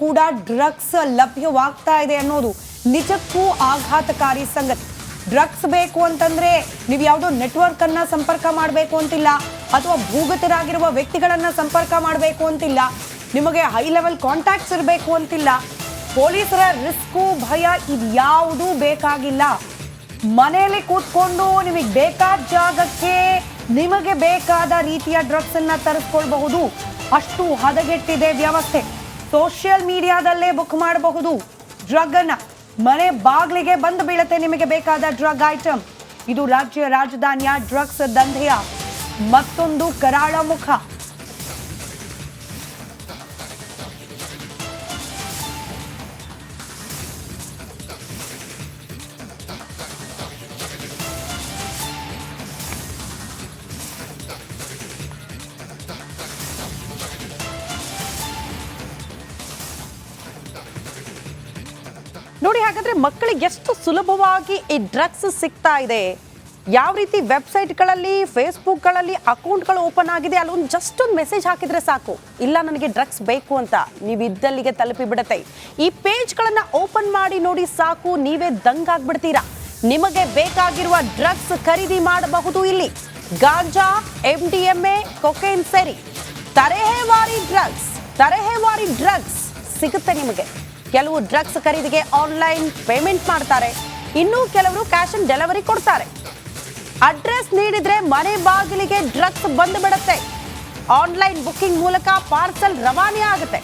ಕೂಡ ಡ್ರಗ್ಸ್ ಲಭ್ಯವಾಗ್ತಾ ಇದೆ ಅನ್ನೋದು ನಿಜಕ್ಕೂ ಆಘಾತಕಾರಿ ಸಂಗತಿ. ಡ್ರಗ್ಸ್ ಬೇಕು ಅಂತಂದ್ರೆ ನೀವು ಯಾವುದೋ ನೆಟ್ವರ್ಕ್ ಅನ್ನ ಸಂಪರ್ಕ ಮಾಡಬೇಕು ಅಂತಿಲ್ಲ, ಅಥವಾ ಭೂಗತರಾಗಿರುವ ವ್ಯಕ್ತಿಗಳನ್ನ ಸಂಪರ್ಕ ಮಾಡಬೇಕು ಅಂತಿಲ್ಲ, ನಿಮಗೆ ಹೈ ಲೆವೆಲ್ ಕಾಂಟ್ಯಾಕ್ಟ್ಸ್ ಇರಬೇಕು ಅಂತಿಲ್ಲ. ಪೊಲೀಸರ ರಿಸ್ಕು ಭಯ ಇದ್ಯಾವುದೂ ಬೇಕಾಗಿಲ್ಲ. ಮನೆಯಲ್ಲಿ ಕೂತ್ಕೊಂಡು ನಿಮಗೆ ಬೇಕಾದ ಜಾಗಕ್ಕೆ ನಿಮಗೆ ಬೇಕಾದ ರೀತಿಯ ಡ್ರಗ್ಸ್ ಅನ್ನ ತರಿಸ್ಕೊಳ್ಬಹುದು. ಅಷ್ಟು ಹದಗೆಟ್ಟಿದೆ ವ್ಯವಸ್ಥೆ. ಸೋಷಿಯಲ್ ಮೀಡಿಯಾದಲ್ಲೇ ಬುಕ್ ಮಾಡಬಹುದು ಡ್ರಗ್ ಅನ್ನ. ಮನೆ ಬಾಗಿಲಿಗೆ ಬಂದು ಬೀಳುತ್ತೆ ನಿಮಗೆ ಬೇಕಾದ ಡ್ರಗ್ ಐಟಮ್. ಇದು ರಾಜ್ಯ ರಾಜಧಾನಿಯ ಡ್ರಗ್ಸ್ ದಂಧೆಯ ಮತ್ತೊಂದು ಕರಾಳ ಮುಖ. ನೋಡಿ, ಹಾಗಾದ್ರೆ ಮಕ್ಕಳಿಗೆ ಎಷ್ಟು ಸುಲಭವಾಗಿ ಈ ಡ್ರಗ್ಸ್ ಸಿಗ್ತಾ ಇದೆ. ಯಾವ ರೀತಿ ವೆಬ್ಸೈಟ್ಗಳಲ್ಲಿ, ಫೇಸ್ಬುಕ್ಗಳಲ್ಲಿ ಅಕೌಂಟ್ಗಳು ಓಪನ್ ಆಗಿದೆ. ಅಲ್ಲೊಂದು ಜಸ್ಟ್ ಒಂದು ಮೆಸೇಜ್ ಹಾಕಿದ್ರೆ ಸಾಕು, ಇಲ್ಲ ನನಗೆ ಡ್ರಗ್ಸ್ ಬೇಕು ಅಂತ, ನೀವು ಇದ್ದಲ್ಲಿಗೆ ತಲುಪಿ ಬಿಡುತ್ತೆ. ಈ ಪೇಜ್ಗಳನ್ನು ಓಪನ್ ಮಾಡಿ ನೋಡಿ ಸಾಕು, ನೀವೇ ದಂಗಾಗ್ಬಿಡ್ತೀರಾ. ನಿಮಗೆ ಬೇಕಾಗಿರುವ ಡ್ರಗ್ಸ್ ಖರೀದಿ ಮಾಡಬಹುದು. ಇಲ್ಲಿ ಗಾಂಜಾ, MDMA, ಕೊಕೇನ್ ಸೇರಿ ತರಹೇವಾರಿ ಡ್ರಗ್ಸ್ ಸಿಗುತ್ತೆ ನಿಮಗೆ. ಕೆಲವು ಡ್ರಗ್ಸ್ ಖರೀದಿಗೆ ಆನ್ಲೈನ್ ಪೇಮೆಂಟ್ ಮಾಡ್ತಾರೆ, ಇನ್ನು ಕೆಲವರು ಕ್ಯಾಶ್ ಆನ್ ಡೆಲಿವರಿ ಕೊಡ್ತಾರೆ. ಅಡ್ರೆಸ್ ನೀಡಿದ್ರೆ ಮನೆ ಬಾಗಿಲಿಗೆ ಡ್ರಗ್ಸ್ ಬಂದು ಬಿಡುತ್ತೆ. ಆನ್ಲೈನ್ ಬುಕ್ಕಿಂಗ್ ಮೂಲಕ ಪಾರ್ಸಲ್ ರವಾನೆ ಆಗುತ್ತೆ.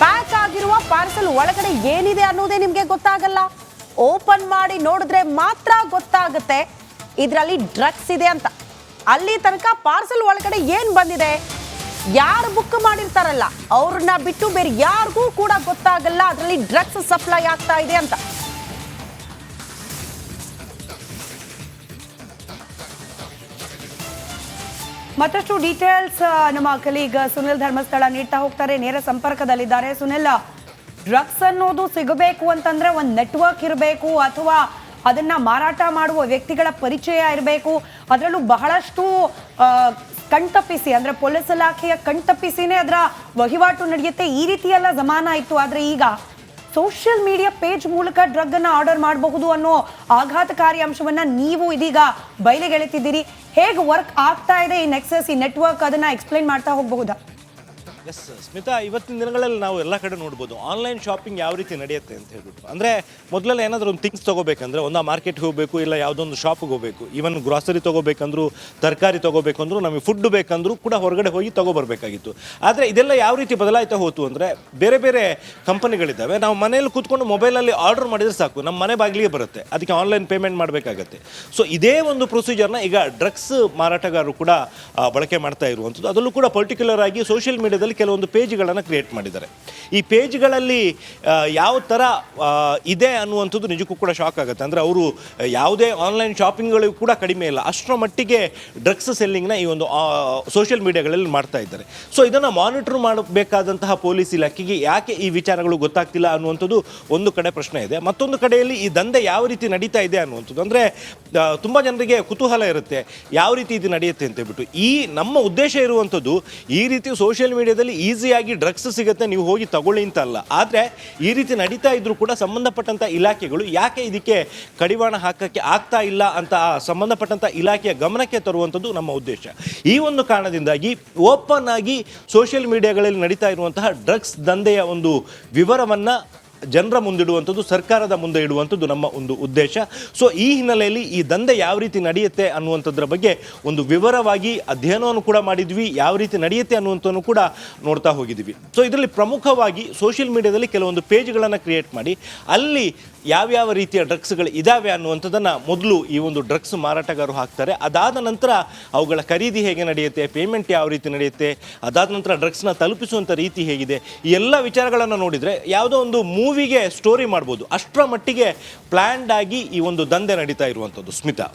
ಪ್ಯಾಕ್ ಆಗಿರುವ ಪಾರ್ಸಲ್ ಒಳಗಡೆ ಏನಿದೆ ಅನ್ನೋದೇ ನಿಮಗೆ ಗೊತ್ತಾಗಲ್ಲ. ಓಪನ್ ಮಾಡಿ ನೋಡಿದ್ರೆ ಮಾತ್ರ ಗೊತ್ತಾಗುತ್ತೆ ಇದರಲ್ಲಿ ಡ್ರಗ್ಸ್ ಇದೆ ಅಂತ. ಅಲ್ಲಿ ತನಕ ಪಾರ್ಸಲ್ ಒಳಗಡೆ ಏನ್ ಬಂದಿದೆ, ಯಾರು ಬುಕ್ ಮಾಡಿರ್ತಾರಲ್ಲ ಅವ್ರನ್ನ ಬಿಟ್ಟು ಬೇರೆ ಯಾರಿಗೂ ಕೂಡ ಗೊತ್ತಾಗಲ್ಲ ಅದರಲ್ಲಿ ಡ್ರಗ್ಸ್ ಸಪ್ಲೈ ಆಗ್ತಾ ಇದೆ ಅಂತ. ಮತ್ತಷ್ಟು ಡೀಟೇಲ್ಸ್ ನಮ್ಮ ಕಲೀಗ್ ಸುನಿಲ್ ಧರ್ಮಸ್ಥಳ ನೀಡ್ತಾ ಹೋಗ್ತಾರೆ, ನೇರ ಸಂಪರ್ಕದಲ್ಲಿದ್ದಾರೆ. ಸುನಿಲ್, ಡ್ರಗ್ಸ್ ಅನ್ನೋದು ಸಿಗಬೇಕು ಅಂತಂದ್ರೆ ಒಂದು ನೆಟ್ವರ್ಕ್ ಇರಬೇಕು, ಅಥವಾ ಅದನ್ನ ಮಾರಾಟ ಮಾಡುವ ವ್ಯಕ್ತಿಗಳ ಪರಿಚಯ ಇರಬೇಕು. ಅದರಲ್ಲೂ ಬಹಳಷ್ಟು ಕಣ್ತಪ್ಪಿಸಿ, ಅಂದ್ರೆ ಪೊಲೀಸ್ ಇಲಾಖೆಯ ಕಣ್ತಪ್ಪಿಸಿನೇ ಅದರ ವಹಿವಾಟು ನಡೆಯುತ್ತೆ. ಈ ರೀತಿ ಎಲ್ಲ ಜಮಾನ ಇತ್ತು. ಆದ್ರೆ ಈಗ ಸೋಷಿಯಲ್ ಮೀಡಿಯಾ ಪೇಜ್ ಮೂಲಕ ಡ್ರಗ್ ಅನ್ನ ಆರ್ಡರ್ ಮಾಡಬಹುದು ಅನ್ನೋ ಆಘಾತಕಾರಿ ಅಂಶವನ್ನ ನೀವು ಇದೀಗ ಬಯಲಿಗೆಳೆತಿದ್ದೀರಿ. ಹೇಗೆ ವರ್ಕ್ ಆಗ್ತಾ ಇದೆ ಈ ನೆಕ್ಸಸ್, ಈ ನೆಟ್ವರ್ಕ್, ಅದನ್ನ ಎಕ್ಸ್ಪ್ಲೈನ್ ಮಾಡ್ತಾ ಹೋಗಬಹುದಾ? ಎಸ್ ಸ್ಮಿತಾ, ಇವತ್ತಿನ ದಿನಗಳಲ್ಲಿ ನಾವು ಎಲ್ಲ ಕಡೆ ನೋಡ್ಬೋದು ಆನ್ಲೈನ್ ಶಾಪಿಂಗ್ ಯಾವ ರೀತಿ ನಡೆಯುತ್ತೆ ಅಂತ ಹೇಳ್ಬಿಟ್ಟು. ಅಂದರೆ ಮೊದಲೆಲ್ಲ ಏನಾದರೂ ಒಂದು ಥಿಂಗ್ಸ್ ತೊಗೋಬೇಕಂದ್ರೆ ಒಂದು ಮಾರ್ಕೆಟ್ಗೆ ಹೋಗಬೇಕು, ಇಲ್ಲ ಯಾವುದೊಂದು ಶಾಪ್ಗೆ ಹೋಗಬೇಕು. ಈವನ್ ಗ್ರಾಸರಿ ತೊಗೋಬೇಕಂದ್ರೂ, ತರಕಾರಿ ತೊಗೋಬೇಕಂದ್ರೂ, ನಮಗೆ ಫುಡ್ ಬೇಕಂದ್ರೂ ಕೂಡ ಹೊರಗಡೆ ಹೋಗಿ ತೊಗೊಬರ್ಬೇಕಾಗಿತ್ತು. ಆದರೆ ಇದೆಲ್ಲ ಯಾವ ರೀತಿ ಬದಲಾಯ್ತಾ ಹೋತು ಅಂದರೆ, ಬೇರೆ ಬೇರೆ ಕಂಪನಿಗಳಿದ್ದಾವೆ. ನಾವು ಮನೆಯಲ್ಲಿ ಕೂತ್ಕೊಂಡು ಮೊಬೈಲಲ್ಲಿ ಆರ್ಡರ್ ಮಾಡಿದರೆ ಸಾಕು, ನಮ್ಮ ಮನೆ ಬಾಗಿಲಿಗೆ ಬರುತ್ತೆ. ಅದಕ್ಕೆ ಆನ್ಲೈನ್ ಪೇಮೆಂಟ್ ಮಾಡಬೇಕಾಗತ್ತೆ. ಸೊ ಇದೇ ಒಂದು ಪ್ರೊಸೀಜರ್ನ ಈಗ ಡ್ರಗ್ಸ್ ಮಾರಾಟಗಾರರು ಕೂಡ ಬಳಕೆ ಮಾಡ್ತಾ ಇರುವಂಥದ್ದು. ಅದರಲ್ಲೂ ಕೂಡ ಪರ್ಟಿಕ್ಯುಲರ್ ಆಗಿ ಸೋಷಿಯಲ್ ಮೀಡಿಯಾದಲ್ಲಿ ಕೆಲವೊಂದು ಪೇಜ್ಗಳನ್ನು ಕ್ರಿಯೇಟ್ ಮಾಡಿದ್ದಾರೆ. ಈ ಪೇಜ್ಗಳಲ್ಲಿ ಯಾವ ಥರ ಇದೆ ಅನ್ನುವಂಥದ್ದು ನಿಜಕ್ಕೂ ಕೂಡ ಶಾಕ್ ಆಗುತ್ತೆ. ಅಂದರೆ ಅವರು ಯಾವುದೇ ಆನ್ಲೈನ್ ಶಾಪಿಂಗ್ಗಳಿಗೂ ಕೂಡ ಕಡಿಮೆ ಇಲ್ಲ, ಅಷ್ಟರ ಮಟ್ಟಿಗೆ ಡ್ರಗ್ಸ್ ಸೆಲ್ಲಿಂಗ್ನ ಈ ಒಂದು ಸೋಷಿಯಲ್ ಮೀಡಿಯಾಗಳಲ್ಲಿ ಮಾಡ್ತಾ ಇದ್ದಾರೆ. ಸೊ ಇದನ್ನು ಮಾನಿಟರ್ ಮಾಡಬೇಕಾದಂತಹ ಪೊಲೀಸ್ ಇಲಾಖೆಗೆ ಯಾಕೆ ಈ ವಿಚಾರಗಳು ಗೊತ್ತಾಗ್ತಿಲ್ಲ ಅನ್ನುವಂಥದ್ದು ಒಂದು ಕಡೆ ಪ್ರಶ್ನೆ ಇದೆ. ಮತ್ತೊಂದು ಕಡೆಯಲ್ಲಿ ಈ ದಂಧೆ ಯಾವ ರೀತಿ ನಡೀತಾ ಇದೆ ಅನ್ನುವಂಥದ್ದು, ಅಂದರೆ ತುಂಬ ಜನರಿಗೆ ಕುತೂಹಲ ಇರುತ್ತೆ ಯಾವ ರೀತಿ ಇದು ನಡೆಯುತ್ತೆ ಅಂತ ಹೇಳ್ಬಿಟ್ಟು. ಈ ನಮ್ಮ ಉದ್ದೇಶ ಇರುವಂಥದ್ದು ಈ ರೀತಿ ಸೋಷಿಯಲ್ ಮೀಡಿಯಾದಲ್ಲಿ ಈಸಿಯಾಗಿ ಡ್ರಗ್ಸ್ ಸಿಗುತ್ತೆ, ನೀವು ಹೋಗಿ ತಗೊಳ್ಳಿ ಅಂತ ಅಲ್ಲ. ಆದರೆ ಈ ರೀತಿ ನಡೀತಾ ಇದ್ರೂ ಕೂಡ ಸಂಬಂಧಪಟ್ಟಂಥ ಇಲಾಖೆಗಳು ಯಾಕೆ ಇದಕ್ಕೆ ಕಡಿವಾಣ ಹಾಕಕ್ಕೆ ಆಗ್ತಾ ಇಲ್ಲ ಅಂತ ಸಂಬಂಧಪಟ್ಟಂಥ ಇಲಾಖೆಯ ಗಮನಕ್ಕೆ ತರುವಂಥದ್ದು ನಮ್ಮ ಉದ್ದೇಶ. ಈ ಒಂದು ಕಾರಣದಿಂದಾಗಿ ಓಪನ್ ಆಗಿ ಸೋಷಿಯಲ್ ಮೀಡಿಯಾಗಳಲ್ಲಿ ನಡೀತಾ ಇರುವಂತಹ ಡ್ರಗ್ಸ್ ದಂಧೆಯ ಒಂದು ವಿವರವನ್ನು ಜನರ ಮುಂದಿಡುವಂಥದ್ದು, ಸರ್ಕಾರದ ಮುಂದೆ ಇಡುವಂಥದ್ದು ನಮ್ಮ ಒಂದು ಉದ್ದೇಶ. ಸೊ ಈ ಹಿನ್ನೆಲೆಯಲ್ಲಿ ಈ ದಂಧೆ ಯಾವ ರೀತಿ ನಡೆಯುತ್ತೆ ಅನ್ನುವಂಥದ್ರ ಬಗ್ಗೆ ಒಂದು ವಿವರವಾಗಿ ಅಧ್ಯಯನವನ್ನು ಕೂಡ ಮಾಡಿದ್ವಿ, ಯಾವ ರೀತಿ ನಡೆಯುತ್ತೆ ಅನ್ನುವಂಥನ್ನು ಕೂಡ ನೋಡ್ತಾ ಹೋಗಿದ್ವಿ. ಸೊ ಇದರಲ್ಲಿ ಪ್ರಮುಖವಾಗಿ ಸೋಷಿಯಲ್ ಮೀಡಿಯಾದಲ್ಲಿ ಕೆಲವೊಂದು ಪೇಜ್ಗಳನ್ನು ಕ್ರಿಯೇಟ್ ಮಾಡಿ ಅಲ್ಲಿ ಯಾವ್ಯಾವ ರೀತಿಯ ಡ್ರಗ್ಸ್ಗಳು ಇದ್ದಾವೆ ಅನ್ನುವಂಥದ್ದನ್ನು ಮೊದಲು ಈ ಒಂದು ಡ್ರಗ್ಸ್ ಮಾರಾಟಗಾರರು ಹಾಕ್ತಾರೆ. ಅದಾದ ನಂತರ ಅವುಗಳ ಖರೀದಿ ಹೇಗೆ ನಡೆಯುತ್ತೆ, ಪೇಮೆಂಟ್ ಯಾವ ರೀತಿ ನಡೆಯುತ್ತೆ, ಅದಾದ ನಂತರ ಡ್ರಗ್ಸ್ನ ತಲುಪಿಸುವಂಥ ರೀತಿ ಹೇಗಿದೆ, ಈ ಎಲ್ಲ ವಿಚಾರಗಳನ್ನು ನೋಡಿದರೆ ಯಾವುದೋ ಒಂದು ಮೂವಿಗೆ ಸ್ಟೋರಿ ಮಾಡ್ಬೋದು, ಅಷ್ಟರ ಮಟ್ಟಿಗೆ ಪ್ಲ್ಯಾನ್ಡ್ ಆಗಿ ಈ ಒಂದು ದಂಧೆ ನಡೀತಾ ಇರುವಂಥದ್ದು. ಸ್ಮಿತಾ,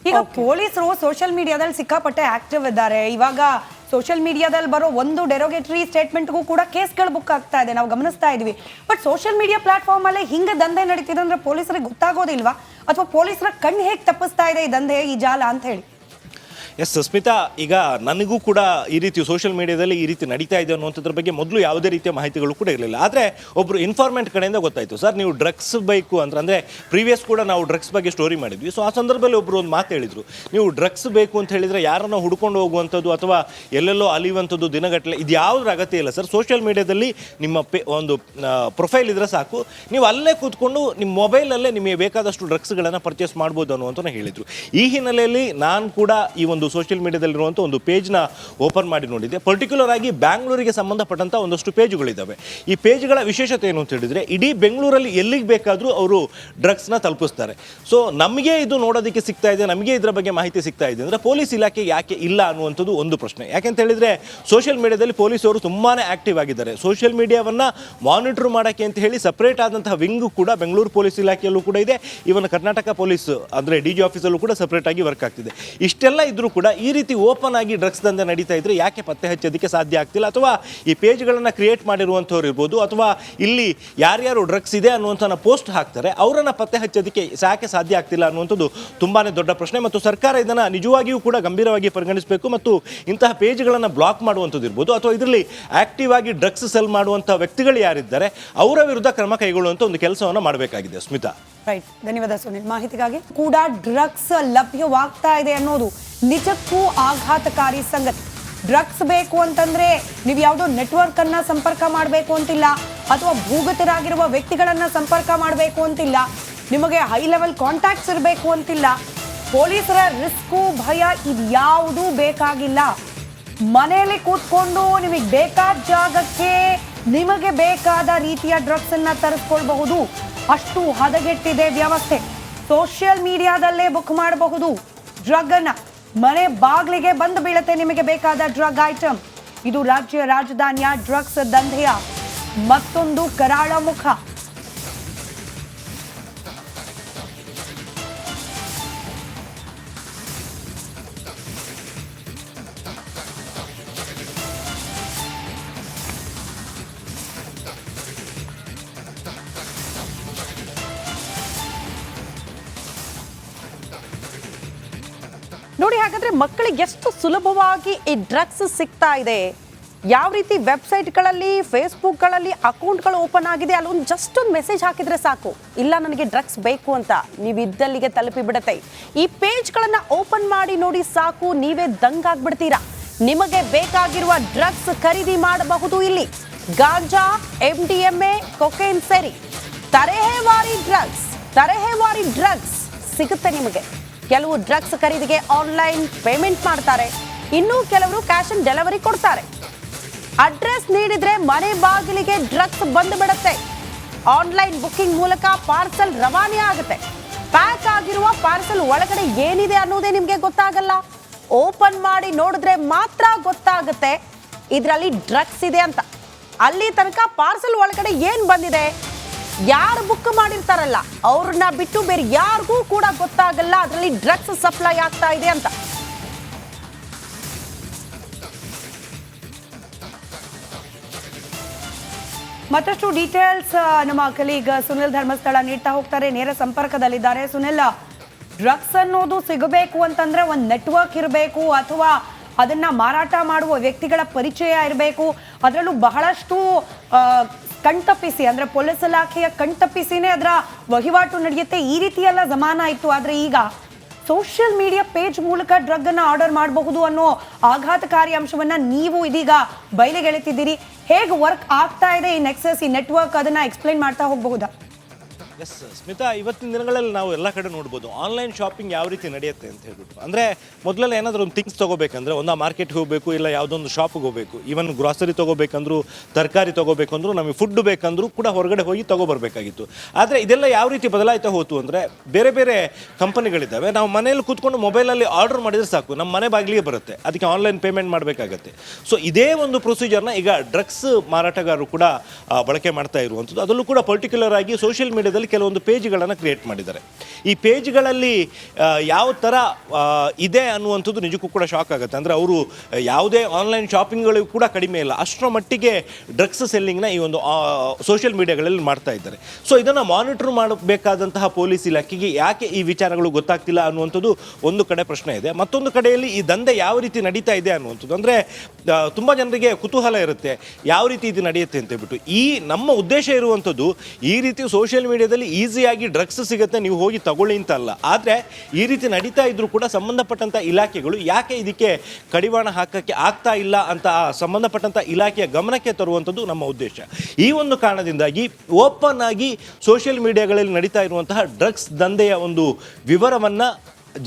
ಈಗ ಪೊಲೀಸರು ಸೋಷಿಯಲ್ ಮೀಡಿಯಾದಲ್ಲಿ ಸಿಕ್ಕಾಪಟ್ಟೆ ಆಕ್ಟಿವ್ ಇದ್ದಾರೆ. ಇವಾಗ ಸೋಷಿಯಲ್ ಮೀಡಿಯಾದಲ್ಲಿ ಬರೋ ಒಂದು ಡೆರೋಗೇಟರಿ ಸ್ಟೇಟ್ಮೆಂಟ್ಗೂ ಕೂಡ ಕೇಸ್ಗಳು ಬುಕ್ ಆಗ್ತಾ ಇದೆ, ನಾವು ಗಮನಿಸ್ತಾ ಇದ್ವಿ. ಬಟ್ ಸೋಷಿಯಲ್ ಮೀಡಿಯಾ ಪ್ಲಾಟ್ಫಾರ್ಮ್ ಅಲ್ಲೇ ಹಿಂಗೆ ದಂಧೆ ನಡೀತಿದೆ ಅಂದ್ರೆ ಪೊಲೀಸರಿಗೆ ಗೊತ್ತಾಗೋದಿಲ್ವಾ, ಅಥವಾ ಪೊಲೀಸರ ಕಣ್ಣು ಹೇಗೆ ತಪ್ಪಿಸ್ತಾ ಇದೆ ಈ ದಂಧೆ, ಈ ಜಾಲ ಅಂತ ಹೇಳಿ? ಎಸ್ ಸ್ಮಿತಾ, ಈಗ ನನಗೂ ಕೂಡ ಈ ರೀತಿ ಸೋಷಿಯಲ್ ಮೀಡಿಯಾದಲ್ಲಿ ಈ ರೀತಿ ನಡೀತಾ ಇದೆ ಅನ್ನುವಂಥದ್ರ ಬಗ್ಗೆ ಮೊದಲು ಯಾವುದೇ ರೀತಿಯ ಮಾಹಿತಿಗಳು ಕೂಡ ಇರಲಿಲ್ಲ. ಆದರೆ ಒಬ್ಬರು ಇನ್ಫಾರ್ಮೆಂಟ್ ಕಡೆಯಿಂದ ಗೊತ್ತಾಯಿತು, ಸರ್ ನೀವು ಡ್ರಗ್ಸ್ ಬೇಕು ಅಂದರೆ ಪ್ರೀವಿಯಸ್ ಕೂಡ ನಾವು ಡ್ರಗ್ಸ್ ಬಗ್ಗೆ ಸ್ಟೋರಿ ಮಾಡಿದ್ವಿ. ಸೊ ಆ ಸಂದರ್ಭದಲ್ಲಿ ಒಬ್ಬರು ಒಂದು ಮಾತು ಹೇಳಿದರು, ನೀವು ಡ್ರಗ್ಸ್ ಬೇಕು ಅಂತ ಹೇಳಿದರೆ ಯಾರನ್ನು ಹುಡ್ಕೊಂಡು ಹೋಗುವಂಥದ್ದು ಅಥವಾ ಎಲ್ಲೆಲ್ಲೋ ಅಲಿಯುವಂಥದ್ದು ದಿನಗಟ್ಟಲೆ ಇದು ಯಾವುದ್ರ ಅಗತ್ಯ ಇಲ್ಲ ಸರ್. ಸೋಷಿಯಲ್ ಮೀಡಿಯಾದಲ್ಲಿ ನಿಮ್ಮ ಒಂದು ಪ್ರೊಫೈಲ್ ಇದ್ರೆ ಸಾಕು, ನೀವು ಅಲ್ಲೇ ಕೂತ್ಕೊಂಡು ನಿಮ್ಮ ಮೊಬೈಲಲ್ಲೇ ನಿಮಗೆ ಬೇಕಾದಷ್ಟು ಡ್ರಗ್ಸ್ಗಳನ್ನು ಪರ್ಚೇಸ್ ಮಾಡ್ಬೋದು ಅನ್ನುವಂಥ ಹೇಳಿದರು. ಈ ಹಿನ್ನೆಲೆಯಲ್ಲಿ ನಾನು ಕೂಡ ಈ ಒಂದು ಸೋಷಿಯಲ್ ಮೀಡಿಯಾದಲ್ಲಿರುವಂಥ ಒಂದು ಪೇಜ್ನ ಓಪನ್ ಮಾಡಿ ನೋಡಿದ್ದೆ. ಪರ್ಟಿಕ್ಯುಲರ್ ಆಗಿ ಬ್ಯಾಂಗ್ಳೂರಿಗೆ ಸಂಬಂಧಪಟ್ಟಂಥ ಒಂದಷ್ಟು ಪೇಜ್ಗಳಿದ್ದಾವೆ. ಈ ಪೇಜ್ಗಳ ವಿಶೇಷತೆ ಏನು ಅಂತ ಹೇಳಿದರೆ, ಇಡೀ ಬೆಂಗಳೂರಲ್ಲಿ ಎಲ್ಲಿಗೆ ಬೇಕಾದರೂ ಅವರು ಡ್ರಗ್ಸ್ನ ತಲುಪಿಸ್ತಾರೆ. ಸೊ ನಮಗೆ ಇದು ನೋಡೋದಕ್ಕೆ ಸಿಗ್ತಾ ಇದೆ, ನಮಗೆ ಇದರ ಬಗ್ಗೆ ಮಾಹಿತಿ ಸಿಗ್ತಾ ಇದೆ ಅಂದರೆ ಪೊಲೀಸ್ ಇಲಾಖೆ ಯಾಕೆ ಇಲ್ಲ ಅನ್ನುವಂಥದ್ದು ಒಂದು ಪ್ರಶ್ನೆ. ಯಾಕೆಂತ ಹೇಳಿದರೆ ಸೋಷಿಯಲ್ ಮೀಡಿಯಾದಲ್ಲಿ ಪೊಲೀಸರು ತುಂಬಾ ಆ್ಯಕ್ಟಿವ್ ಆಗಿದ್ದಾರೆ. ಸೋಷಿಯಲ್ ಮೀಡಿಯಾವನ್ನು ಮಾನಿಟರ್ ಮಾಡೋಕ್ಕೆ ಅಂತ ಹೇಳಿ ಸಪ್ರೇಟ್ ಆದಂತಹ ವಿಂಗು ಕೂಡ ಬೆಂಗಳೂರು ಪೊಲೀಸ್ ಇಲಾಖೆಯಲ್ಲೂ ಕೂಡ ಇದೆ. ಇವನ್ ಕರ್ನಾಟಕ ಪೊಲೀಸ್ ಅಂದರೆ DG ಆಫೀಸಲ್ಲೂ ಕೂಡ ಸಪ್ರೇಟ್ ಆಗಿ ವರ್ಕ್ ಆಗ್ತಿದೆ. ಇಷ್ಟೆಲ್ಲ ಇದ್ರೂ ಕೂಡ ಈ ರೀತಿ ಓಪನ್ ಆಗಿ ಡ್ರಗ್ಸ್ ದಂಧೆ ನಡೀತಾ ಇದ್ರೆ ಯಾಕೆ ಪತ್ತೆ ಹಚ್ಚೋದಕ್ಕೆ ಸಾಧ್ಯ ಆಗ್ತಿಲ್ಲ? ಅಥವಾ ಈ ಪೇಜ್ಗಳನ್ನು ಕ್ರಿಯೇಟ್ ಮಾಡಿರುವಂಥವ್ರು ಇರ್ಬೋದು, ಅಥವಾ ಇಲ್ಲಿ ಯಾರ್ಯಾರು ಡ್ರಗ್ಸ್ ಇದೆ ಅನ್ನುವಂಥ ಪೋಸ್ಟ್ ಹಾಕ್ತಾರೆ ಅವರನ್ನು ಪತ್ತೆ ಹಚ್ಚೋದಕ್ಕೆ ಯಾಕೆ ಸಾಧ್ಯ ಆಗ್ತಿಲ್ಲ ಅನ್ನುವಂಥದ್ದು ತುಂಬಾ ದೊಡ್ಡ ಪ್ರಶ್ನೆ. ಮತ್ತು ಸರ್ಕಾರ ಇದನ್ನು ನಿಜವಾಗಿಯೂ ಕೂಡ ಗಂಭೀರವಾಗಿ ಪರಿಗಣಿಸಬೇಕು ಮತ್ತು ಇಂತಹ ಪೇಜ್ಗಳನ್ನು ಬ್ಲಾಕ್ ಮಾಡುವಂಥದ್ದು ಇರ್ಬೋದು, ಅಥವಾ ಇದರಲ್ಲಿ ಆಕ್ಟಿವ್ ಆಗಿ ಡ್ರಗ್ಸ್ ಸೆಲ್ ಮಾಡುವಂಥ ವ್ಯಕ್ತಿಗಳು ಯಾರಿದ್ದಾರೆ ಅವರ ವಿರುದ್ಧ ಕ್ರಮ ಕೈಗೊಳ್ಳುವಂಥ ಒಂದು ಕೆಲಸವನ್ನು ಮಾಡಬೇಕಾಗಿದೆ. ಸ್ಮಿತಾ, ರೈಟ್, ಧನ್ಯವಾದ ಸುನಿಲ್. ಮಾಹಿತಿಗಾಗಿ ಕೂಡ ಡ್ರಗ್ಸ್ ಲಭ್ಯವಾಗ್ತಾ ಇದೆ ಅನ್ನೋದು ನಿಜಕ್ಕೂ ಆಘಾತಕಾರಿ ಸಂಗತಿ. ಡ್ರಗ್ಸ್ ಬೇಕು ಅಂತಂದ್ರೆ ನೀವು ಯಾವುದೋ ನೆಟ್ವರ್ಕ್ ಅನ್ನ ಸಂಪರ್ಕ ಮಾಡಬೇಕು ಅಂತಿಲ್ಲ, ಅಥವಾ ಭೂಗತರಾಗಿರುವ ವ್ಯಕ್ತಿಗಳನ್ನ ಸಂಪರ್ಕ ಮಾಡಬೇಕು ಅಂತಿಲ್ಲ, ನಿಮಗೆ ಹೈ ಲೆವೆಲ್ ಕಾಂಟ್ಯಾಕ್ಟ್ಸ್ ಇರಬೇಕು ಅಂತಿಲ್ಲ, ಪೊಲೀಸರ ರಿಸ್ಕು ಭಯ ಇದ್ಯಾವುದೂ ಬೇಕಾಗಿಲ್ಲ. ಮನೆಯಲ್ಲಿ ಕೂತ್ಕೊಂಡು ನಿಮಗೆ ಬೇಕಾದ ಜಾಗಕ್ಕೆ ನಿಮಗೆ ಬೇಕಾದ ರೀತಿಯ ಡ್ರಗ್ಸ್ ಅನ್ನ ತರಿಸ್ಕೊಳ್ಬಹುದು. ಅಷ್ಟು ಹದಗೆಟ್ಟಿದೆ ವ್ಯವಸ್ಥೆ. ಸೋಷಿಯಲ್ ಮೀಡಿಯಾದಲ್ಲೇ ಬುಕ್ ಮಾಡಬಹುದು ಡ್ರಗ್ ಅನ್ನ, ಮನೆ ಬಾಗಿಲಿಗೆ ಬಂದು ಬೀಳುತ್ತೆ ನಿಮಗೆ ಬೇಕಾದ ಡ್ರಗ್ ಐಟಮ್. ಇದು ರಾಜ್ಯ ರಾಜಧಾನಿಯ ಡ್ರಗ್ಸ್ ದಂಧೆಯ ಮತ್ತೊಂದು ಕರಾಳ ಮುಖ. ನೋಡಿ, ಹಾಗಾದ್ರೆ ಮಕ್ಕಳಿಗೆ ಎಷ್ಟು ಸುಲಭವಾಗಿ ಈ ಡ್ರಗ್ಸ್ ಸಿಗ್ತಾ ಇದೆ, ಯಾವ ರೀತಿ ವೆಬ್ಸೈಟ್ಗಳಲ್ಲಿ ಫೇಸ್ಬುಕ್ಗಳಲ್ಲಿ ಅಕೌಂಟ್ಗಳು ಓಪನ್ ಆಗಿದೆ, ಅಲ್ಲೊಂದು ಜಸ್ಟ್ ಒಂದು ಮೆಸೇಜ್ ಹಾಕಿದ್ರೆ ಸಾಕು, ಇಲ್ಲ ನನಗೆ ಡ್ರಗ್ಸ್ ಬೇಕು ಅಂತ, ನೀವು ಇದ್ದಲ್ಲಿಗೆ ತಲುಪಿ ಬಿಡುತ್ತೆ. ಈ ಪೇಜ್ಗಳನ್ನು ಓಪನ್ ಮಾಡಿ ನೋಡಿ ಸಾಕು, ನೀವೇ ದಂಗಾಗ್ಬಿಡ್ತೀರಾ. ನಿಮಗೆ ಬೇಕಾಗಿರುವ ಡ್ರಗ್ಸ್ ಖರೀದಿ ಮಾಡಬಹುದು. ಇಲ್ಲಿ ಗಾಂಜಾ, MDMA, ಕೊಕೇನ್ ಸೇರಿ ತರಹೇವಾರಿ ಡ್ರಗ್ಸ್ ಸಿಗುತ್ತೆ ನಿಮಗೆ. ಕೆಲವು ಡ್ರಗ್ಸ್ ಖರೀದಿಗೆ ಆನ್ಲೈನ್ ಪೇಮೆಂಟ್ ಮಾಡ್ತಾರೆ, ಇನ್ನು ಕೆಲವರು ಕ್ಯಾಶ್ ಆನ್ ಡೆಲಿವರಿ ಕೊಡ್ತಾರೆ. ಅಡ್ರೆಸ್ ನೀಡಿದ್ರೆ ಮನೆ ಬಾಗಿಲಿಗೆ ಡ್ರಗ್ಸ್ ಬಂದು ಬಿಡುತ್ತೆ. ಆನ್ಲೈನ್ ಬುಕ್ಕಿಂಗ್ ಮೂಲಕ ಪಾರ್ಸಲ್ ರವಾನೆ ಆಗುತ್ತೆ. ಪ್ಯಾಕ್ ಆಗಿರುವ ಪಾರ್ಸಲ್ ಒಳಗಡೆ ಏನಿದೆ ಅನ್ನೋದೇ ನಿಮ್ಗೆ ಗೊತ್ತಾಗಲ್ಲ. ಓಪನ್ ಮಾಡಿ ನೋಡಿದ್ರೆ ಮಾತ್ರ ಗೊತ್ತಾಗುತ್ತೆ ಇದರಲ್ಲಿ ಡ್ರಗ್ಸ್ ಇದೆ ಅಂತ. ಅಲ್ಲಿ ತನಕ ಪಾರ್ಸಲ್ ಒಳಗಡೆ ಏನ್ ಬಂದಿದೆ, ಯಾರು ಬುಕ್ ಮಾಡಿರ್ತಾರಲ್ಲ ಅವ್ರನ್ನ ಬಿಟ್ಟು ಬೇರೆ ಯಾರಿಗೂ ಕೂಡ ಗೊತ್ತಾಗಲ್ಲ ಅದರಲ್ಲಿ ಡ್ರಗ್ಸ್ ಸಪ್ಲೈ ಆಗ್ತಾ ಇದೆ ಅಂತ. ಮತ್ತಷ್ಟು ಡೀಟೇಲ್ಸ್ ನಮ್ಮ ಕಲೀಗ್ ಸುನಿಲ್ ಧರ್ಮಸ್ಥಳ ನೀಡ್ತಾ ಹೋಗ್ತಾರೆ, ನೇರ ಸಂಪರ್ಕದಲ್ಲಿದ್ದಾರೆ. ಸುನಿಲ್, ಡ್ರಗ್ಸ್ ಅನ್ನೋದು ಸಿಗಬೇಕು ಅಂತಂದ್ರೆ ಒಂದು ನೆಟ್ವರ್ಕ್ ಇರಬೇಕು, ಅಥವಾ ಅದನ್ನ ಮಾರಾಟ ಮಾಡುವ ವ್ಯಕ್ತಿಗಳ ಪರಿಚಯ ಇರಬೇಕು. ಅದರಲ್ಲೂ ಬಹಳಷ್ಟು ಕಣ್ತಪ್ಪಿಸಿ, ಅಂದ್ರೆ ಪೊಲೀಸ್ ಇಲಾಖೆಯ ಕಣ್ತಪ್ಪಿಸಿನೇ ಅದರ ವಹಿವಾಟು ನಡೆಯುತ್ತೆ. ಈ ರೀತಿ ಎಲ್ಲ ಜಮಾನ ಇತ್ತು. ಆದ್ರೆ ಈಗ ಸೋಷಿಯಲ್ ಮೀಡಿಯಾ ಪೇಜ್ ಮೂಲಕ ಡ್ರಗ್ ಅನ್ನ ಆರ್ಡರ್ ಮಾಡಬಹುದು ಅನ್ನೋ ಆಘಾತಕಾರಿ ಅಂಶವನ್ನ ನೀವು ಇದೀಗ ಬಯಲಿಗೆಳೆತಿದ್ದೀರಿ. ಹೇಗೆ ವರ್ಕ್ ಆಗ್ತಾ ಇದೆ ಈ ನೆಕ್ಸಸ್, ಈ ನೆಟ್ವರ್ಕ್, ಅದನ್ನ ಎಕ್ಸ್ಪ್ಲೈನ್ ಮಾಡ್ತಾ ಹೋಗಬಹುದಾ? ಎಸ್ ಸ್ಮಿತಾ, ಇವತ್ತಿನ ದಿನಗಳಲ್ಲಿ ನಾವು ಎಲ್ಲ ಕಡೆ ನೋಡ್ಬೋದು ಆನ್ಲೈನ್ ಶಾಪಿಂಗ್ ಯಾವ ರೀತಿ ನಡೆಯುತ್ತೆ ಅಂತ ಹೇಳ್ಬಿಟ್ಟು. ಅಂದರೆ ಮೊದಲೆಲ್ಲ ಏನಾದರೂ ಒಂದು ಥಿಂಗ್ಸ್ ತೊಗೋಬೇಕಂದ್ರೆ ಒಂದು ಮಾರ್ಕೆಟ್ಗೆ ಹೋಗಬೇಕು, ಇಲ್ಲ ಯಾವುದೊಂದು ಶಾಪಿಗೆ ಹೋಗಬೇಕು. ಈವನ್ ಗ್ರಾಸರಿ ತೊಗೋಬೇಕಂದ್ರೂ, ತರಕಾರಿ ತೊಗೋಬೇಕಂದ್ರೂ, ನಮಗೆ ಫುಡ್ ಬೇಕಂದ್ರೂ ಕೂಡ ಹೊರಗಡೆ ಹೋಗಿ ತೊಗೊಬರ್ಬೇಕಾಗಿತ್ತು. ಆದರೆ ಇದೆಲ್ಲ ಯಾವ ರೀತಿ ಬದಲಾಯ್ತಾ ಹೋತು ಅಂದರೆ, ಬೇರೆ ಬೇರೆ ಕಂಪನಿಗಳಿದ್ದಾವೆ. ನಾವು ಮನೆಯಲ್ಲಿ ಕೂತ್ಕೊಂಡು ಮೊಬೈಲಲ್ಲಿ ಆರ್ಡರ್ ಮಾಡಿದರೆ ಸಾಕು, ನಮ್ಮ ಮನೆ ಬಾಗಿಲಿಗೆ ಬರುತ್ತೆ. ಅದಕ್ಕೆ ಆನ್ಲೈನ್ ಪೇಮೆಂಟ್ ಮಾಡಬೇಕಾಗತ್ತೆ. ಸೊ ಇದೇ ಒಂದು ಪ್ರೊಸೀಜರ್ನ ಈಗ ಡ್ರಗ್ಸ್ ಮಾರಾಟಗಾರರು ಕೂಡ ಬಳಕೆ ಮಾಡ್ತಾ ಇರುವಂಥದ್ದು. ಅದರಲ್ಲೂ ಕೂಡ ಪರ್ಟಿಕ್ಯುಲರ್ ಆಗಿ ಸೋಷಿಯಲ್ ಮೀಡಿಯಾದಲ್ಲಿ ಕೆಲವೊಂದು ಪೇಜ್ಗಳನ್ನು ಕ್ರಿಯೇಟ್ ಮಾಡಿದ್ದಾರೆ. ಈ ಪೇಜ್ಗಳಲ್ಲಿ ಯಾವ ಥರ ಇದೆ ಅನ್ನುವಂಥದ್ದು ನಿಜಕ್ಕೂ ಕೂಡ ಶಾಕ್ ಆಗುತ್ತೆ. ಅಂದರೆ ಅವರು ಯಾವುದೇ ಆನ್ಲೈನ್ ಶಾಪಿಂಗ್ಗಳಿಗೂ ಕೂಡ ಕಡಿಮೆ ಇಲ್ಲ, ಅಷ್ಟರ ಮಟ್ಟಿಗೆ ಡ್ರಗ್ಸ್ ಸೆಲ್ಲಿಂಗ್ನ ಈ ಒಂದು ಸೋಷಿಯಲ್ ಮೀಡಿಯಾಗಳಲ್ಲಿ ಮಾಡ್ತಾ ಇದ್ದಾರೆ. ಸೊ ಇದನ್ನು ಮಾನಿಟರ್ ಮಾಡಬೇಕಾದಂತಹ ಪೊಲೀಸ್ ಇಲಾಖೆಗೆ ಯಾಕೆ ಈ ವಿಚಾರಗಳು ಗೊತ್ತಾಗ್ತಿಲ್ಲ ಅನ್ನುವಂಥದ್ದು ಒಂದು ಕಡೆ ಪ್ರಶ್ನೆ ಇದೆ. ಮತ್ತೊಂದು ಕಡೆಯಲ್ಲಿ ಈ ದಂಧೆ ಯಾವ ರೀತಿ ನಡೀತಾ ಇದೆ ಅನ್ನುವಂಥದ್ದು, ಅಂದರೆ ತುಂಬ ಜನರಿಗೆ ಕುತೂಹಲ ಇರುತ್ತೆ ಯಾವ ರೀತಿ ಇದು ನಡೆಯುತ್ತೆ ಅಂತ ಹೇಳ್ಬಿಟ್ಟು. ಈ ನಮ್ಮ ಉದ್ದೇಶ ಇರುವಂಥದ್ದು ಈ ರೀತಿ ಸೋಷಿಯಲ್ ಮೀಡಿಯಾದಲ್ಲಿ ಈಸಿಯಾಗಿ ಡ್ರಗ್ಸ್ ಸಿಗುತ್ತೆ, ನೀವು ಹೋಗಿ ತಗೊಳ್ಳಿ ಅಂತ ಅಲ್ಲ. ಆದರೆ ಈ ರೀತಿ ನಡೀತಾ ಇದ್ರೂ ಕೂಡ ಸಂಬಂಧಪಟ್ಟಂಥ ಇಲಾಖೆಗಳು ಯಾಕೆ ಇದಕ್ಕೆ ಕಡಿವಾಣ ಹಾಕಕ್ಕೆ ಆಗ್ತಾ ಇಲ್ಲ ಅಂತ ಸಂಬಂಧಪಟ್ಟಂಥ ಇಲಾಖೆಯ ಗಮನಕ್ಕೆ ತರುವಂಥದ್ದು ನಮ್ಮ ಉದ್ದೇಶ. ಈ ಒಂದು ಕಾರಣದಿಂದಾಗಿ ಓಪನ್ ಆಗಿ ಸೋಷಿಯಲ್ ಮೀಡಿಯಾಗಳಲ್ಲಿ ನಡೀತಾ ಇರುವಂತಹ ಡ್ರಗ್ಸ್ ದಂಧೆಯ ಒಂದು ವಿವರವನ್ನು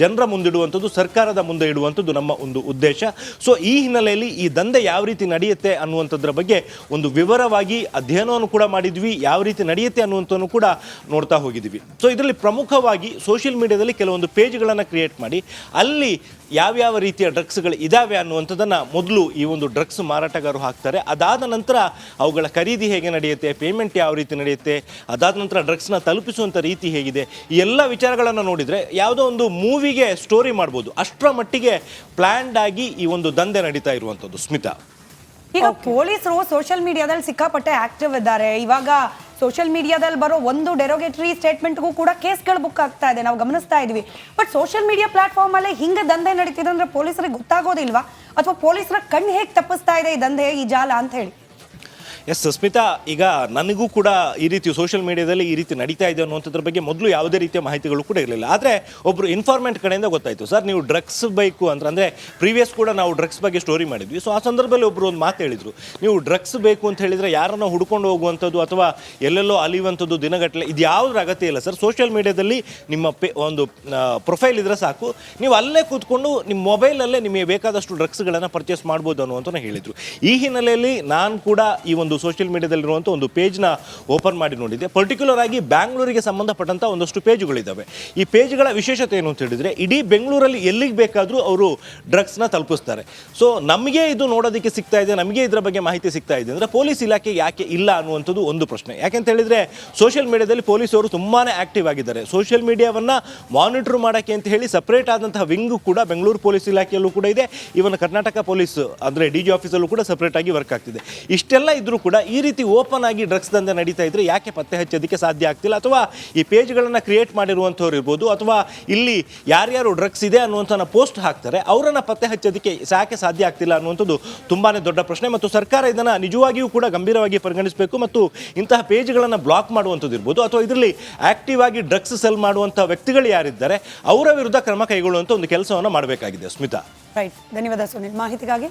ಜನರ ಮುಂದಿಡುವಂಥದ್ದು, ಸರ್ಕಾರದ ಮುಂದೆ ಇಡುವಂಥದ್ದು ನಮ್ಮ ಒಂದು ಉದ್ದೇಶ. ಸೊ ಈ ಹಿನ್ನೆಲೆಯಲ್ಲಿ ಈ ದಂಧೆ ಯಾವ ರೀತಿ ನಡೆಯುತ್ತೆ ಅನ್ನುವಂಥದ್ರ ಬಗ್ಗೆ ಒಂದು ವಿವರವಾಗಿ ಅಧ್ಯಯನವನ್ನು ಕೂಡ ಮಾಡಿದ್ವಿ, ಯಾವ ರೀತಿ ನಡೆಯುತ್ತೆ ಅನ್ನುವಂಥನ್ನು ಕೂಡ ನೋಡ್ತಾ ಹೋಗಿದ್ವಿ. ಸೊ ಇದರಲ್ಲಿ ಪ್ರಮುಖವಾಗಿ ಸೋಷಿಯಲ್ ಮೀಡಿಯಾದಲ್ಲಿ ಕೆಲವೊಂದು ಪೇಜ್ಗಳನ್ನು ಕ್ರಿಯೇಟ್ ಮಾಡಿ ಅಲ್ಲಿ ಯಾವ್ಯಾವ ರೀತಿಯ ಡ್ರಗ್ಸ್ಗಳು ಇದ್ದಾವೆ ಅನ್ನುವಂಥದ್ದನ್ನು ಮೊದಲು ಈ ಒಂದು ಡ್ರಗ್ಸ್ ಮಾರಾಟಗಾರರು ಹಾಕ್ತಾರೆ. ಅದಾದ ನಂತರ ಅವುಗಳ ಖರೀದಿ ಹೇಗೆ ನಡೆಯುತ್ತೆ, ಪೇಮೆಂಟ್ ಯಾವ ರೀತಿ ನಡೆಯುತ್ತೆ, ಅದಾದ ನಂತರ ಡ್ರಗ್ಸ್ನ ತಲುಪಿಸುವಂಥ ರೀತಿ ಹೇಗಿದೆ, ಈ ಎಲ್ಲ ವಿಚಾರಗಳನ್ನು ನೋಡಿದರೆ ಯಾವುದೋ ಒಂದು ಮೂವಿಗೆ ಸ್ಟೋರಿ ಮಾಡ್ಬೋದು, ಅಷ್ಟರ ಮಟ್ಟಿಗೆ ಪ್ಲ್ಯಾಂಡ್ ಆಗಿ ಈ ಒಂದು ದಂಧೆ ನಡೀತಾ ಇರುವಂಥದ್ದು. ಸ್ಮಿತಾ, ಈಗ ಪೊಲೀಸರು ಸೋಷಿಯಲ್ ಮೀಡಿಯಾದಲ್ಲಿ ಸಿಕ್ಕಾಪಟ್ಟೆ ಆಕ್ಟಿವ್ ಇದ್ದಾರೆ. ಇವಾಗ ಸೋಷಿಯಲ್ ಮೀಡಿಯಾದಲ್ಲಿ ಬರೋ ಒಂದು ಡೆರೋಗೇಟರಿ ಸ್ಟೇಟ್ಮೆಂಟ್ಗೂ ಕೂಡ ಕೇಸ್ಗಳು ಬುಕ್ ಆಗ್ತಾ ಇದೆ, ನಾವು ಗಮನಿಸ್ತಾ ಇದ್ವಿ. ಬಟ್ ಸೋಷಿಯಲ್ ಮೀಡಿಯಾ ಪ್ಲಾಟ್ಫಾರ್ಮ್ ಅಲ್ಲೇ ಹಿಂಗೆ ದಂಧೆ ನಡೀತಿದೆ ಅಂದ್ರೆ ಪೊಲೀಸರಿಗೆ ಗೊತ್ತಾಗೋದಿಲ್ವಾ, ಅಥವಾ ಪೊಲೀಸರ ಕಣ್ಣು ಹೇಗೆ ತಪ್ಪಿಸ್ತಾ ಇದೆ ಈ ದಂಧೆ, ಈ ಜಾಲ ಅಂತ ಹೇಳಿ? ಎಸ್ ಸ್ಮಿತಾ, ಈಗ ನನಗೂ ಕೂಡ ಈ ರೀತಿ ಸೋಷಿಯಲ್ ಮೀಡಿಯಾದಲ್ಲಿ ಈ ರೀತಿ ನಡೀತಾ ಇದೆ ಅನ್ನುವಂಥದ್ರ ಬಗ್ಗೆ ಮೊದಲು ಯಾವುದೇ ರೀತಿಯ ಮಾಹಿತಿಗಳು ಕೂಡ ಇರಲಿಲ್ಲ. ಆದರೆ ಒಬ್ಬರು ಇನ್ಫಾರ್ಮೆಂಟ್ ಕಡೆಯಿಂದ ಗೊತ್ತಾಯಿತು, ಸರ್ ನೀವು ಡ್ರಗ್ಸ್ ಬೇಕು ಅಂದರೆ ಪ್ರೀವಿಯಸ್ ಕೂಡ ನಾವು ಡ್ರಗ್ಸ್ ಬಗ್ಗೆ ಸ್ಟೋರಿ ಮಾಡಿದ್ವಿ. ಸೊ ಆ ಸಂದರ್ಭದಲ್ಲಿ ಒಬ್ಬರು ಒಂದು ಮಾತು ಹೇಳಿದರು, ನೀವು ಡ್ರಗ್ಸ್ ಬೇಕು ಅಂತ ಹೇಳಿದರೆ ಯಾರನ್ನು ಹುಡ್ಕೊಂಡು ಹೋಗುವಂಥದ್ದು ಅಥವಾ ಎಲ್ಲೆಲ್ಲೋ ಅಲಿಯುವಂಥದ್ದು ದಿನಗಟ್ಟಲೆ ಇದು ಯಾವುದ್ರ ಅಗತ್ಯ ಇಲ್ಲ ಸರ್. ಸೋಷಿಯಲ್ ಮೀಡಿಯಾದಲ್ಲಿ ನಿಮ್ಮ ಒಂದು ಪ್ರೊಫೈಲ್ ಇದ್ರೆ ಸಾಕು, ನೀವು ಅಲ್ಲೇ ಕೂತ್ಕೊಂಡು ನಿಮ್ಮ ಮೊಬೈಲಲ್ಲೇ ನಿಮಗೆ ಬೇಕಾದಷ್ಟು ಡ್ರಗ್ಸ್ಗಳನ್ನು ಪರ್ಚೇಸ್ ಮಾಡ್ಬೋದು ಅನ್ನುವಂಥ ಹೇಳಿದರು. ಈ ಹಿನ್ನೆಲೆಯಲ್ಲಿ ನಾನು ಕೂಡ ಈ ಒಂದು ಸೋಷಿಯಲ್ ಮೀಡಿಯಾದಲ್ಲಿರುವಂಥ ಒಂದು ಪೇಜ್ನ ಓಪನ್ ಮಾಡಿ ನೋಡಿದೆ. ಪರ್ಟಿಕ್ಯುಲರ್ ಆಗಿ ಬ್ಯಾಂಗ್ಳೂರಿಗೆ ಸಂಬಂಧಪಟ್ಟಂಥ ಒಂದಷ್ಟು ಪೇಜ್ಗಳಿದ್ದಾವೆ. ಈ ಪೇಜ್ಗಳ ವಿಶೇಷತೆ ಏನು ಅಂತ ಹೇಳಿದರೆ, ಇಡೀ ಬೆಂಗಳೂರಲ್ಲಿ ಎಲ್ಲಿಗೆ ಬೇಕಾದರೂ ಅವರು ಡ್ರಗ್ಸ್ನ ತಲುಪಿಸ್ತಾರೆ. ಸೊ ನಮಗೆ ಇದು ನೋಡೋದಕ್ಕೆ ಸಿಗ್ತಾ ಇದೆ, ನಮಗೆ ಇದರ ಬಗ್ಗೆ ಮಾಹಿತಿ ಸಿಗ್ತಾ ಇದೆ ಅಂದರೆ ಪೊಲೀಸ್ ಇಲಾಖೆ ಯಾಕೆ ಇಲ್ಲ ಅನ್ನುವಂಥದ್ದು ಒಂದು ಪ್ರಶ್ನೆ. ಯಾಕೆಂತ ಹೇಳಿದರೆ ಸೋಷಿಯಲ್ ಮೀಡಿಯಾದಲ್ಲಿ ಪೊಲೀಸರು ತುಂಬಾ ಆಕ್ಟಿವ್ ಆಗಿದ್ದಾರೆ. ಸೋಷಿಯಲ್ ಮೀಡಿಯಾವನ್ನು ಮಾನಿಟರ್ ಮಾಡೋಕ್ಕೆ ಅಂತ ಹೇಳಿ ಸಪ್ರೇಟ್ ಆದಂತಹ ವಿಂಗು ಕೂಡ ಬೆಂಗಳೂರು ಪೊಲೀಸ್ ಇಲಾಖೆಯಲ್ಲೂ ಕೂಡ ಇದೆ. ಇವನ್ ಕರ್ನಾಟಕ ಪೊಲೀಸ್ ಅಂದರೆ DG ಆಫೀಸಲ್ಲೂ ಕೂಡ ಸಪ್ರೇಟ್ ಆಗಿ ವರ್ಕ್ ಆಗ್ತಿದೆ. ಇಷ್ಟೆಲ್ಲ ಇದ್ರೂ ಕೂಡ ಈ ರೀತಿ ಓಪನ್ ಆಗಿ ಡ್ರಗ್ಸ್ ದಂಧೆ ನಡೀತಾ ಇದ್ರೆ ಯಾಕೆ ಪತ್ತೆ ಹಚ್ಚೋದಕ್ಕೆ ಸಾಧ್ಯ ಆಗ್ತಿಲ್ಲ, ಅಥವಾ ಈ ಪೇಜ್ಗಳನ್ನು ಕ್ರಿಯೇಟ್ ಮಾಡಿರುವಂಥವ್ರು ಇರ್ಬೋದು, ಅಥವಾ ಇಲ್ಲಿ ಯಾರ್ಯಾರು ಡ್ರಗ್ಸ್ ಇದೆ ಅನ್ನುವಂಥ ಪೋಸ್ಟ್ ಹಾಕ್ತಾರೆ ಅವರನ್ನು ಪತ್ತೆ ಹಚ್ಚೋದಕ್ಕೆ ಯಾಕೆ ಸಾಧ್ಯ ಆಗ್ತಿಲ್ಲ ಅನ್ನುವಂಥದ್ದು ತುಂಬಾ ದೊಡ್ಡ ಪ್ರಶ್ನೆ. ಮತ್ತು ಸರ್ಕಾರ ಇದನ್ನು ನಿಜವಾಗಿಯೂ ಕೂಡ ಗಂಭೀರವಾಗಿ ಪರಿಗಣಿಸಬೇಕು ಮತ್ತು ಇಂತಹ ಪೇಜ್ಗಳನ್ನು ಬ್ಲಾಕ್ ಮಾಡುವಂಥದ್ದು ಇರ್ಬೋದು, ಅಥವಾ ಇದರಲ್ಲಿ ಆಕ್ಟಿವ್ ಆಗಿ ಡ್ರಗ್ಸ್ ಸೆಲ್ ಮಾಡುವಂಥ ವ್ಯಕ್ತಿಗಳು ಯಾರಿದ್ದಾರೆ ಅವರ ವಿರುದ್ಧ ಕ್ರಮ ಕೈಗೊಳ್ಳುವಂಥ ಒಂದು ಕೆಲಸವನ್ನು ಮಾಡಬೇಕಾಗಿದೆ. ಸ್ಮಿತಾ, ರೈಟ್, ಧನ್ಯವಾದ ಸುನಿಲ್ ಮಾಹಿತಿಗಾಗಿ.